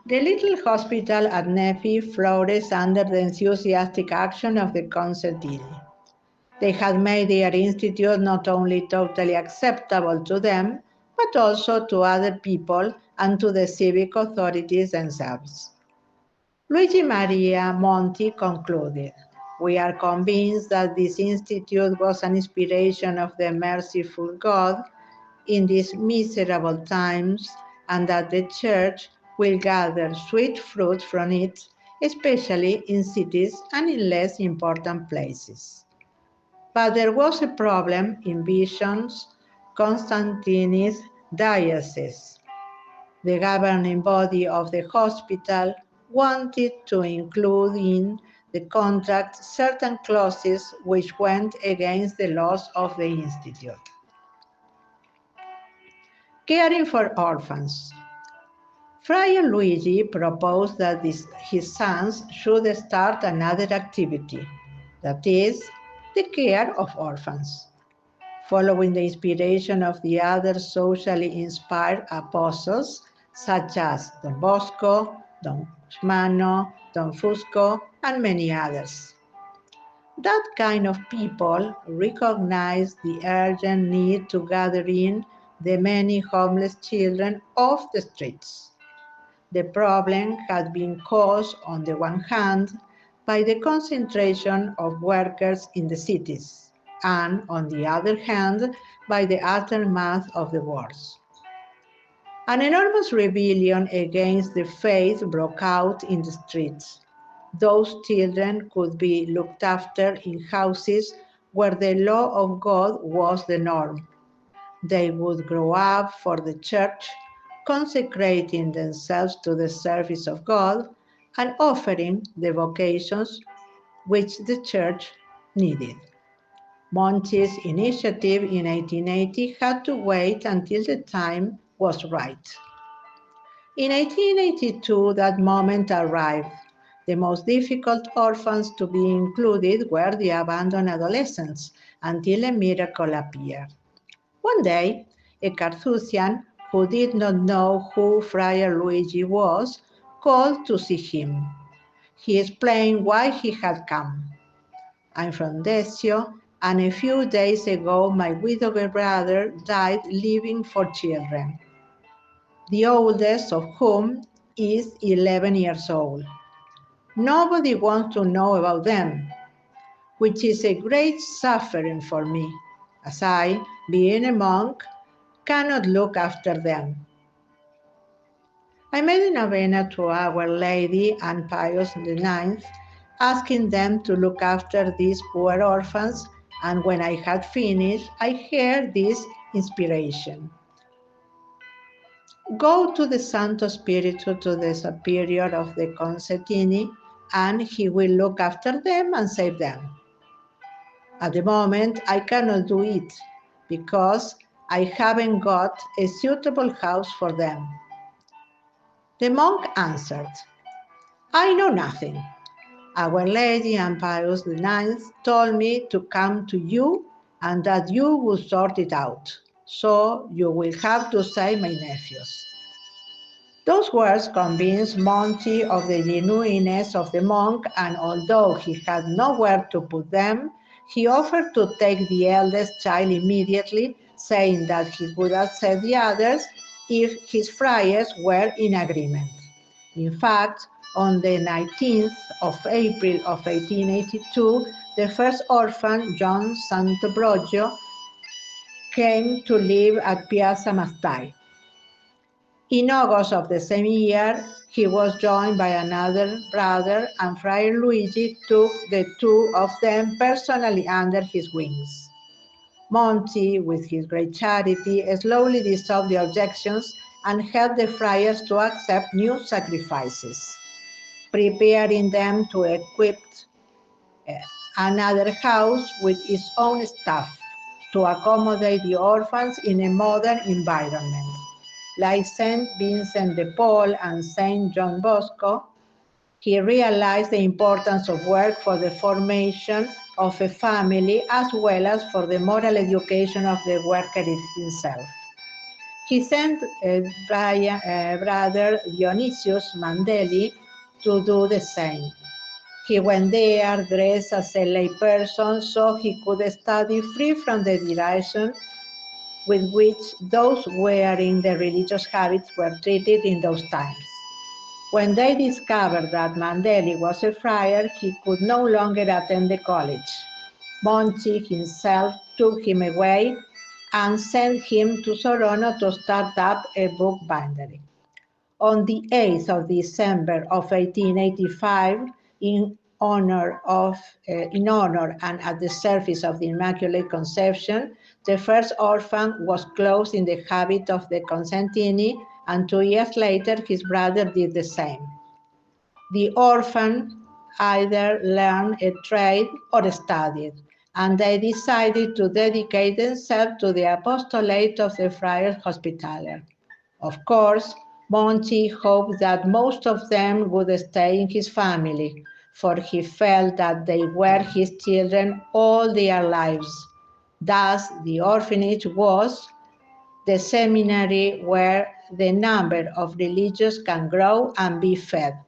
The little hospital at Nepi flourished under the enthusiastic action of the Concertini. They had made their institute not only totally acceptable to them, but also to other people and to the civic authorities themselves. Luigi Maria Monti concluded, "We are convinced that this institute was an inspiration of the merciful God in these miserable times, and that the Church will gather sweet fruit from it, especially in cities and in less important places." But there was a problem in Vision's Constantine's diocese. The governing body of the hospital wanted to include in the contract certain clauses which went against the laws of the institute. Caring for orphans. Friar Luigi proposed that his sons should start another activity, that is, the care of orphans. Following the inspiration of the other socially inspired apostles, such as Don Bosco, Don Gusmano, Don Fusco, and many others. That kind of people recognize the urgent need to gather in the many homeless children off the streets. The problem had been caused, on the one hand, by the concentration of workers in the cities, and on the other hand, by the aftermath of the wars. An enormous rebellion against the faith broke out in the streets. Those children could be looked after in houses where the law of God was the norm. They would grow up for the church, consecrating themselves to the service of God and offering the vocations which the church needed. Monti's initiative in 1880 had to wait until the time was right. In 1882, that moment arrived. The most difficult orphans to be included were the abandoned adolescents, until a miracle appeared. One day, a Carthusian who did not know who Friar Luigi was called to see him. He explained why he had come. "I'm from Desio, and a few days ago my widowed brother died leaving 4 children, the oldest of whom is 11 years old. Nobody wants to know about them, which is a great suffering for me, as I, being a monk, cannot look after them. I made a novena to Our Lady and Pius IX, asking them to look after these poor orphans, and when I had finished, I heard this inspiration. Go to the Santo Spirito, to the superior of the Concertini, and he will look after them and save them. At the moment, I cannot do it, because I haven't got a suitable house for them." The monk answered, "I know nothing. Our Lady and Pius IX told me to come to you and that you will sort it out, so you will have to save my nephews." Those words convinced Monti of the genuineness of the monk, and although he had nowhere to put them, he offered to take the eldest child immediately, saying that he would accept the others if his friars were in agreement. In fact, on the 19th of April of 1882, the first orphan, John Sant'Ambrogio, came to live at Piazza Mastai. In August of the same year, he was joined by another brother, and Friar Luigi took the two of them personally under his wings. Monti, with his great charity, slowly dissolved the objections and helped the friars to accept new sacrifices, preparing them to equip another house with its own staff to accommodate the orphans in a modern environment. Like Saint Vincent de Paul and Saint John Bosco, he realized the importance of work for the formation of a family as well as for the moral education of the worker himself. he sent brother Dionysius Mandeli to do the same. He went there dressed as a layperson so he could study free from the derision with which those wearing the religious habits were treated in those times. When they discovered that Mandeli was a friar, he could no longer attend the college. Monti himself took him away and sent him to Sorono to start up a book bindery. On the 8th of December of 1885, in honor and at the service of the Immaculate Conception, the first orphan was clothed in the habit of the Cosentini, and 2 years later his brother did the same. The orphan either learned a trade or studied, and they decided to dedicate themselves to the apostolate of the Friars Hospitaller. Of course, Monti hoped that most of them would stay in his family, for he felt that they were his children all their lives. Thus, the orphanage was the seminary where the number of religious can grow and be fed.